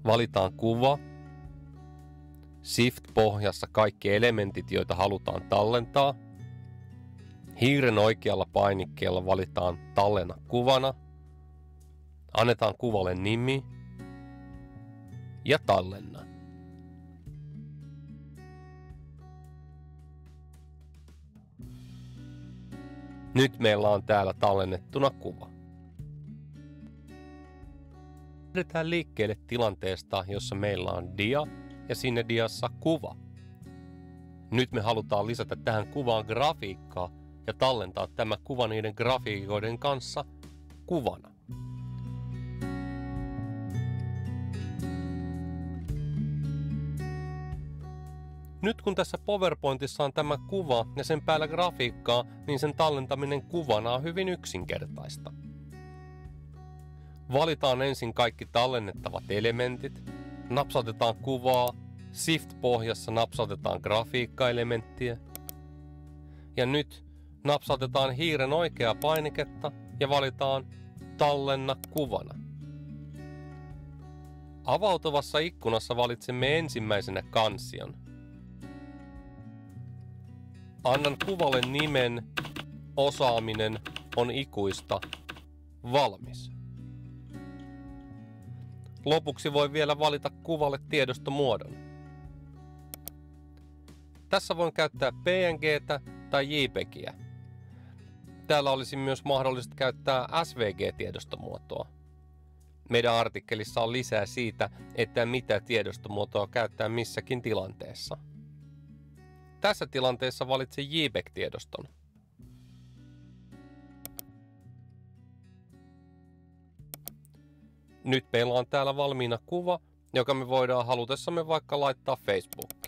Valitaan kuva. Shift-pohjassa kaikki elementit, joita halutaan tallentaa. Hiiren oikealla painikkeella valitaan tallenna kuvana. Annetaan kuvalle nimi ja tallenna. Nyt meillä on täällä tallennettuna kuva. Lähdetään liikkeelle tilanteesta, jossa meillä on dia ja sinne diassa kuva. Nyt me halutaan lisätä tähän kuvaan grafiikkaa ja tallentaa tämä kuva niiden grafiikoiden kanssa kuvana. Nyt kun tässä PowerPointissa on tämä kuva ja sen päällä grafiikkaa, niin sen tallentaminen kuvana on hyvin yksinkertaista. Valitaan ensin kaikki tallennettavat elementit, napsautetaan kuvaa, Shift-pohjassa napsautetaan grafiikkaelementtiä ja nyt napsautetaan hiiren oikeaa painiketta ja valitaan tallenna kuvana. Avautuvassa ikkunassa valitsemme ensimmäisenä kansion. Annan kuvalle nimen, osaaminen on ikuista, valmis. Lopuksi voi vielä valita kuvalle tiedostomuodon. Tässä voin käyttää PNG:tä tai JPEGiä. Täällä olisi myös mahdollista käyttää SVG-tiedostomuotoa. Meidän artikkelissa on lisää siitä, että mitä tiedostomuotoa käyttää missäkin tilanteessa. Tässä tilanteessa valitsen JPEG-tiedoston. Nyt meillä on täällä valmiina kuva, joka me voidaan halutessamme vaikka laittaa Facebookiin.